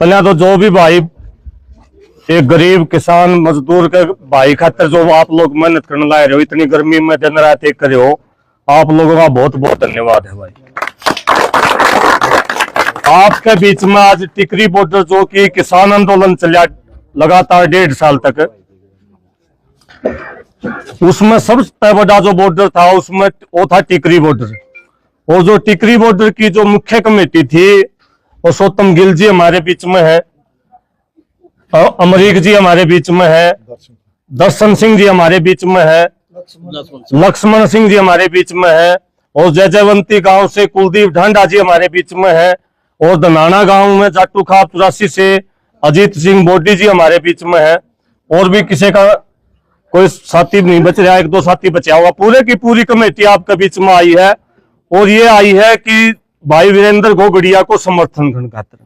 पहले तो जो भी भाई एक गरीब किसान मजदूर के भाई खातर जो आप लोग मेहनत करने लाए रहे हो, इतनी गर्मी में दिन रात एक करे हो, आप लोगों का बहुत बहुत धन्यवाद है भाई। आपके बीच में आज टिकरी बॉर्डर जो कि किसान आंदोलन चला लगातार 1.5 साल तक, उसमें सबसे बड़ा जो बॉर्डर था उसमें वो था टिकरी बॉर्डर। और जो टिकरी बॉर्डर की जो मुख्य कमेटी थी पुरुषोत्तम गिल जी हमारे बीच में है, अमरीक जी हमारे बीच में है, दर्शन सिंह जी हमारे बीच में है, लक्ष्मण सिंह जी हमारे बीच में है, और जयवंती गांव से कुलदीप ढांडा जी हमारे बीच में है, और दनाना गांव में जाटू खाप 84 से अजीत सिंह बोडी जी हमारे बीच में है। और भी किसी का कोई साथी नहीं बच रहा, 1-2 साथी बचा हुआ। पूरे की पूरी कमेटी आपके बीच में आई है, और ये आई है कि भाई वीरेंद्र गोगड़िया को समर्थन करने खातिर।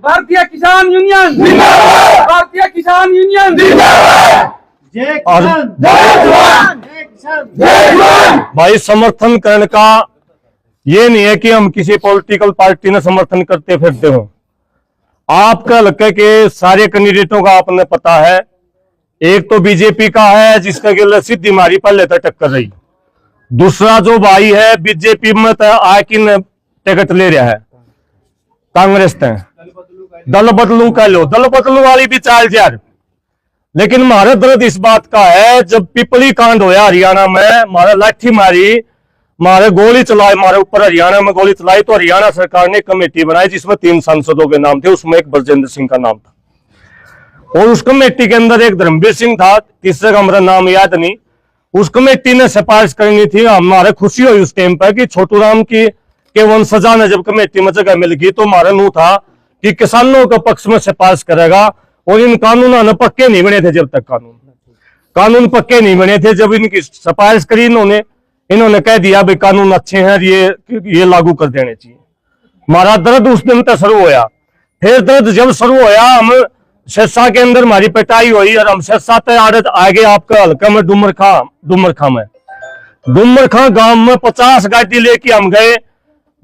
भारतीय किसान यूनियन, भारतीय किसान यूनियन। भाई समर्थन करने का ये नहीं है कि हम किसी पॉलिटिकल पार्टी ने समर्थन करते फिरते हो। आपका हल्के के सारे कैंडिडेटों का आपने पता है। एक तो बीजेपी का है जिसका के सिद्धि मारी पहले तक टक्कर रही। दूसरा जो भाई है बीजेपी में आकिन टिकट ले रहा है कांग्रेस ने, दल बदलू कह लो, दल बदलू वाली भी चाल यार। लेकिन हमारा दर्द इस बात का है, जब पिपली कांड होया हरियाणा में, मारा लाठी मारी, मारे गोली चलाई, मारे ऊपर हरियाणा में गोली चलाई, तो हरियाणा सरकार ने कमेटी बनाई जिसमें 3 सांसदों के नाम थे, उसमें एक ब्रजेंद्र सिंह का नाम था। और उस कमेटी के अंदर एक धर्मवीर सिंह था, तीसरे का मेरा नाम याद नहीं। उस कमेटी ने सिफारिश करनी थी। हमारे खुशी हुई उस टाइम पर कि छोटू राम की के वंशजा ने जब कमेटी में जगह मिल गई, तो हमारा नू था कि किसानों के पक्ष में सिफारिश करेगा। और इन कानून पक्के नहीं बने थे, जब तक कानून पक्के नहीं बने थे, जब इनकी सिफारिश करी इन्होंने कह दिया भाई कानून अच्छे हैं, ये लागू कर देने चाहिए। हमारा दर्द उस दिन तक शुरू होया। फिर दर्द जब शुरू होया, हम सिरसा के अंदर हमारी पिटाई हुई, और हम सिरसा तक आगे आपका हल्का में डुमरखा गांव में 50 गाड़ी लेके हम गए,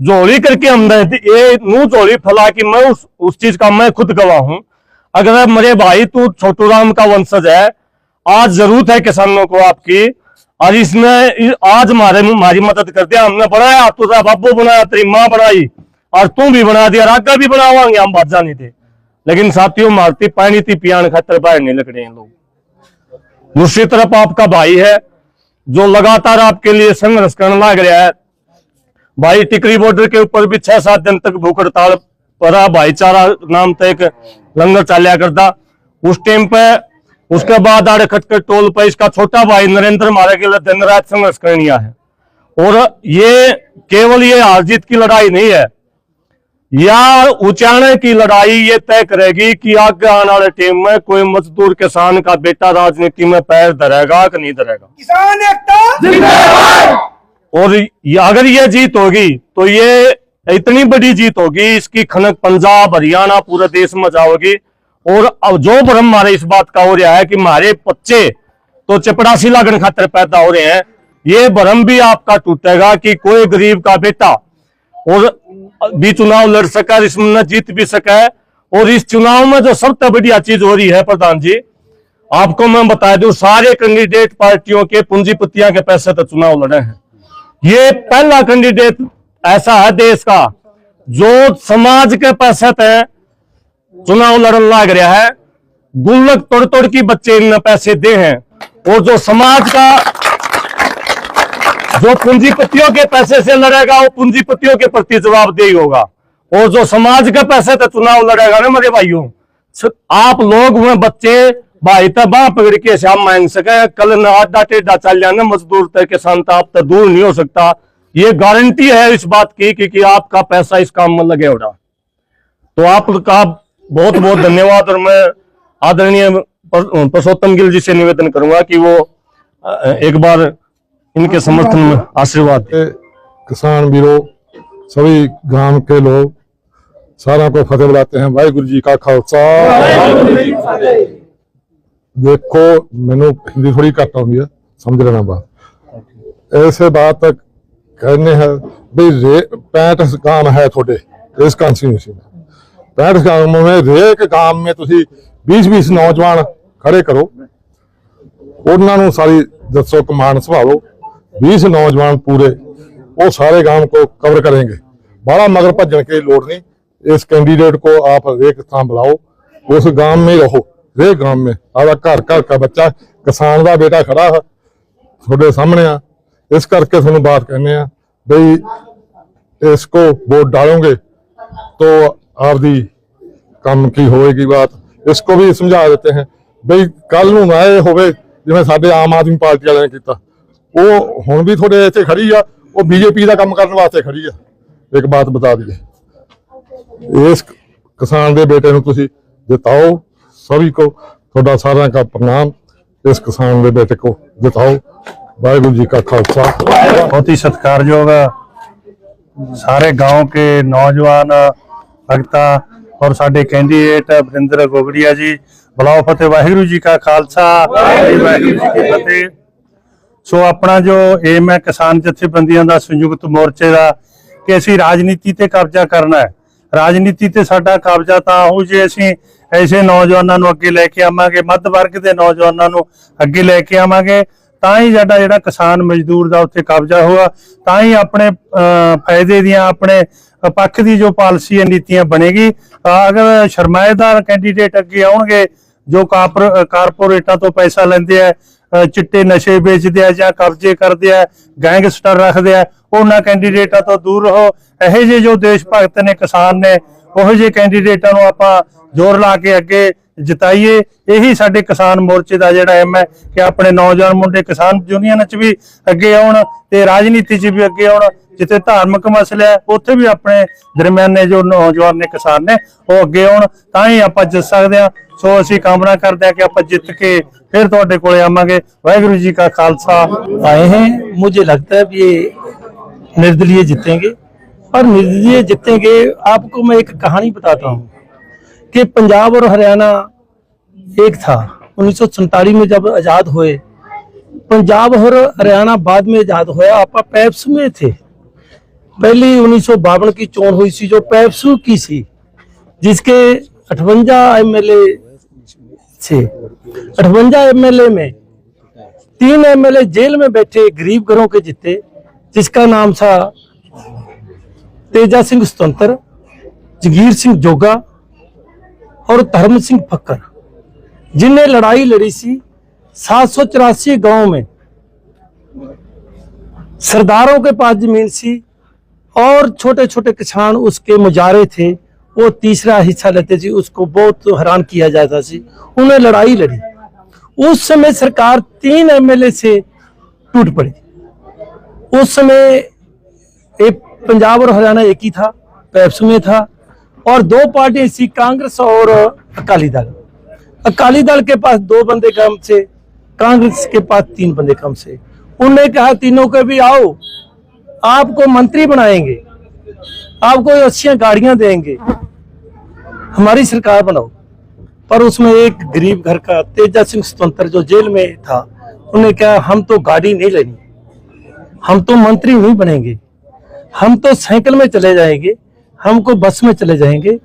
झोली करके हम गए। ये नू झोली फैला कि मैं उस चीज का मैं खुद गवाह हूं। अगर मेरे भाई तू छोटू राम का वंशज है, आज जरूरत है किसानों को आपकी, और इसने आज हमारी मदद कर दिया। हमने बनाया, तुझा बाबू बनाया, तेरी माँ बनाई, और तू भी बना दिया, आगे भी बनावांगे, हम बात जानी थे। लेकिन साथियों मारती पानी थी पियान खातर बाहर नहीं लग रहे हैं लोग। दूसरी तरफ आपका भाई है जो लगातार आपके लिए संघर्ष करने लग रहा है। भाई टिकरी बॉर्डर के ऊपर भी 6-7 दिन तक भूख हड़ताल पड़ा, भाईचारा नाम तक एक लंगर चालिया करता उस टाइम पे। उसके बाद आड़े खटखट टोल पर इसका छोटा भाई नरेंद्र मारे के लिए दिन रात संघर्ष करनिया है। और ये केवल ये हार जीत की लड़ाई नहीं है, या उचाने की लड़ाई ये तय करेगी कि आगे आने वाले टाइम में कोई मजदूर किसान का बेटा राजनीति में पैर धरेगा कि नहीं धरेगा। किसान एकता जिंदाबाद। और अगर ये जीत होगी तो ये इतनी बड़ी जीत होगी, इसकी खनक पंजाब हरियाणा पूरे देश में जाओगी। और अब जो भ्रम हमारे इस बात का हो रहा है कि हमारे बच्चे तो चपड़ासी लागन खातर पैदा हो रहे हैं, ये भ्रम भी आपका टूटेगा कि कोई गरीब का बेटा और भी चुनाव लड़ सका, इसमें जीत भी सका। और इस चुनाव में जो सबसे बढ़िया चीज हो रही है प्रधान जी, आपको मैं बता दूं, सारे कैंडिडेट पार्टियों के पूंजीपतियों के पैसे तो चुनाव लड़े हैं। ये पहला कैंडिडेट ऐसा है देश का जो समाज के पैसे पे चुनाव लड़न लग रहा है। गुल्लक तोड़ तोड़ की बच्चे इन पैसे दे हैं, और जो समाज का जो पूंजीपतियों के पैसे से लड़ेगा वो पूंजीपतियों के प्रति जवाबदेही होगा। और जो समाज के पैसे तो चुनाव लड़ेगा ना मेरे भाइयों, आप लोग में बच्चे भाई तक बाह पकड़ के शाम मांग सके, कल न आधा टेढ़ा चल जाना मजदूर तक किसान तक आप तक दूर नहीं हो सकता। ये गारंटी है इस बात की कि आपका पैसा इस काम में लगे होगा। तो आपका बहुत बहुत धन्यवाद। और मैं आदरणीय पुरुषोत्तम गिल जी से निवेदन करूंगा कि वो एक बार इनके समर्थन में आशीर्वाद। किसान वीरों, सभी गांव के लोग सारा को फतेह बुलाते हैं। वाहिगुरु जी का खालसा। देखो मैंने हिंदी थोड़ी करता हूँ, समझ लेना बात। ऐसे बात तक कहने हैं भाई 65 गांव है थोड़े इस कॉन्स्टिट्यूंसी में, 65 गांवों में हरेक गांव में तुसी 20-20 नौजवान खड़े करो, उन्होंने सारी दसो कमान संभालो, 20 नौजवान पूरे वो सारे गांव को कवर करेंगे। बड़ा मगर भजन की लोड़ नहीं, इस कैंडिडेट को आप एक स्थान बुलाओ, उस गांव में रहो, हरेक गांव में आधा घर घर का बच्चा किसान का बेटा खड़ा है थोड़े सामने आ, इस करके थोड़ा बात कहने भाई इसको वोट डालोगे तो आपकी काम की होएगी बात। इसको भी समझा देते हैं भाई कल नूं ना ये होवे जिवें साडे आम आदमी पार्टी वाले ने कीता, वो हुण भी थोड़े इत्थे खड़ी आ, वो बीजेपी का काम करने वास्ते खड़ी आ। एक बात बता दीए, इस किसान के बेटे नूं तुसीं जिताओ, सभी को थोड़ा सारा का प्रणाम, इस किसान के बेटे को जिताओ। वाहिगुरू जी का खालसा। बहुत ही सत्कारयोग सारे गांव के नौजवान भगता और साडे कैंडीडेट वरिंदर गोगड़िया जी, बुलाओ फतेह। वाहिगुरू जी का खालसा, वाहिगुरू जी की फतेह। सो अपना जो एम है किसान जथेबंदियों का संयुक्त मोर्चे का कि असीं राजनीति ते कब्जा करना है। राजनीति ते साडा कब्जा तां होऊ जे असीं ऐसे नौजवानों नूं अगे लैके आवांगे, मध्य वर्ग के नौजवानों नूं अगे लैके आवांगे, तां ही साडा जिहड़ा किसान मजदूर दा उत्थे कब्जा होगा, तां ही अपने फायदे दियां अपने पक्ष की जो पॉलिसी है नीतियां बनेगी। अगर शरमाएदार कैंडीडेट अगे आउणगे जो कारपोरेटां तो पैसा लैंदे है, चिट्टे नशे बेचते हैं या कब्जे करते हैं, गैंगस्टर रखते हैं, उन्होंने कैंडीडेटा तो दूर रहो। यह जे जो देश भगत ने किसान ने उहो जे कैंडीडेटा नूं आपां जोर ला के अगे जिताइए। यही साडे किसान मोर्चे का जिहड़ा एम है कि अपने नौजवान मुंडे किसान यूनियन च भी अगे आउण ते राजनीति च भी अगे आउण, जिथे धार्मिक मसले है उत्थे भी अपने दरम्याने जो नौजवान ने किसान ने वो अगे आउण, तां ही आपां जित सकदे हां। सो असीं कामना करते हैं कि आपां जित के फिर तुहाडे कोले आवांगे। वाहिगुरू जी का खालसा। आए हैं, मुझे लगता है ये निर्दलीय जीतेंगे और निर्दलीय जीतेंगे। आपको मैं एक कहानी बताता हूँ कि पंजाब और हरियाणा एक था। 1947 में जब आजाद हुए, पंजाब और हरियाणा बाद में आजाद हुआ, आप पैप्सू में थे। पहली 1952 की चोन हुई सी जो पैप्सू की सी, जिसके 58 एमएलए थे। 58 एमएलए में 3 एमएलए जेल में बैठे गरीब घरों के जीते, जिसका नाम था तेजा सिंह स्वतंत्र, जगीर सिंह जोगा और धर्म सिंह फक्कर, जिनने लड़ाई लड़ी सी 784 गांव में। सरदारों के पास जमीन सी और छोटे छोटे किसान उसके मुजारे थे, वो तीसरा हिस्सा लेते थे, उसको बहुत हैरान किया जाता सी। उन्हें लड़ाई लड़ी, उस समय सरकार 3 एमएलए से टूट पड़ी। उस समय एक पंजाब और हरियाणा एक ही था, पैप्सू में था, और 2 पार्टियां थी, कांग्रेस और अकाली दल। अकाली दल के पास 2 बंदे कम से, कांग्रेस के पास 3 बंदे कम से। उन्होंने कहा तीनों के भी आओ, आपको मंत्री बनाएंगे, आपको अच्छी गाड़ियां देंगे, हमारी सरकार बनाओ। पर उसमें एक गरीब घर का तेजा सिंह स्वतंत्र जो जेल में था, उन्होंने कहा हम तो गाड़ी नहीं लेनी, हम तो मंत्री नहीं बनेंगे, हम तो साइकिल में चले जाएंगे, हमको बस में चले जाएंगे।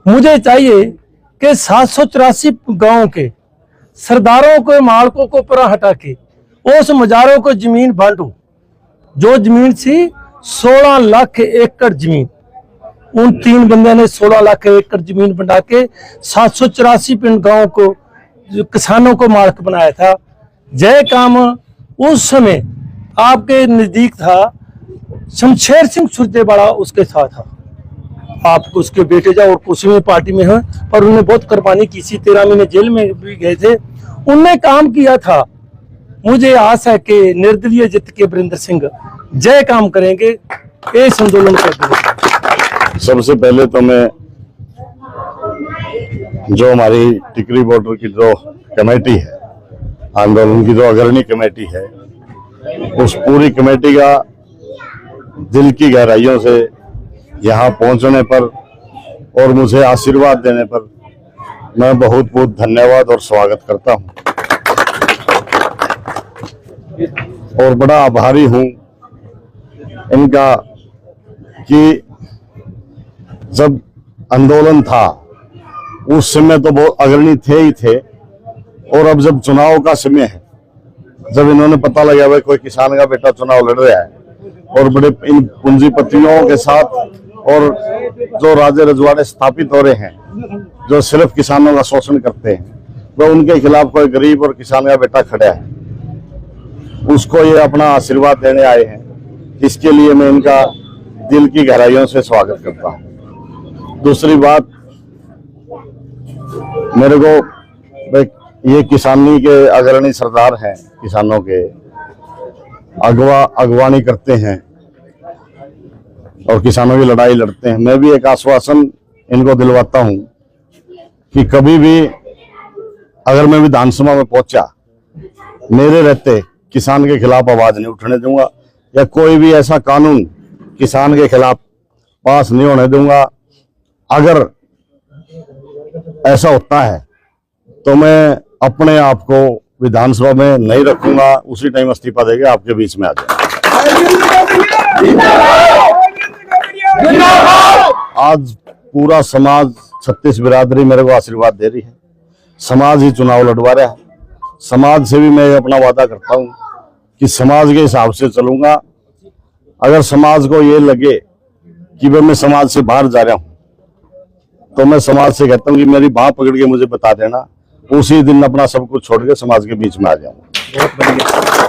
मुझे चाहिए कि 784 गांव के सरदारों को मालकों को पूरा हटा के उस मजारों को जमीन बांटू। जो जमीन थी 16 लाख एकड़ जमीन, उन 3 बंदे ने 16 लाख एकड़ जमीन बना के 784 पिंड गांव को किसानों को मालिक बनाया था। जय काम उस समय आपके नजदीक था, शमशेर सिंह सुरजेवाला उसके साथ था। आप उसके बेटे जाओ और कुछ में पार्टी में है, पर उन्होंने बहुत कुर्बानी की थी, 13 महीने जेल में भी गए थे, उनने काम किया था। मुझे आस है कि निर्दलीय जीत के वरिंदर सिंह जय काम करेंगे, इस आंदोलन कर देंगे। सबसे पहले तो मैं जो हमारी टिकरी बॉर्डर की जो कमेटी है, आंदोलन की जो अग्रणी कमेटी है, उस पूरी कमेटी का दिल की गहराइयों से यहाँ पहुंचने पर और मुझे आशीर्वाद देने पर मैं बहुत बहुत धन्यवाद और स्वागत करता हूँ। और बड़ा आभारी हूं इनका कि जब आंदोलन था उस समय तो बहुत अग्रणी थे ही थे, और अब जब चुनाव का समय है, जब इन्होंने पता लगा भाई कोई किसान का बेटा चुनाव लड़ रहा है और बड़े इन पूंजीपतियों के साथ और जो राजे रजवाड़े स्थापित हो रहे हैं जो सिर्फ किसानों का शोषण करते हैं, तो उनके खिलाफ कोई गरीब और किसान का बेटा खड़ा है, उसको ये अपना आशीर्वाद देने आए हैं। इसके लिए मैं इनका दिल की गहराइयों से स्वागत करता हूं। दूसरी बात, मेरे को ये किसानी के अग्रणी सरदार हैं, किसानों के अगवानी करते हैं और किसानों की लड़ाई लड़ते हैं। मैं भी एक आश्वासन इनको दिलवाता हूं कि कभी भी अगर मैं विधानसभा में पहुंचा, मेरे रहते किसान के खिलाफ आवाज नहीं उठने दूंगा, या कोई भी ऐसा कानून किसान के खिलाफ पास नहीं होने दूंगा। अगर ऐसा होता है तो मैं अपने आप को विधानसभा में नहीं रखूंगा, उसी टाइम इस्तीफा देके आपके बीच में आ जाऊंगा। आज पूरा समाज, 36 बिरादरी मेरे को आशीर्वाद दे रही है। समाज ही चुनाव लड़वा रहा है। समाज से भी मैं अपना वादा करता हूं कि समाज के हिसाब से चलूंगा। अगर समाज को ये लगे कि मैं समाज से बाहर जा रहा हूं, तो मैं समाज से कहता हूं कि मेरी बाह पकड़ के मुझे बता देना, उसी दिन अपना सब कुछ छोड़ के समाज के बीच में आ जाऊंगा। बहुत बढ़िया।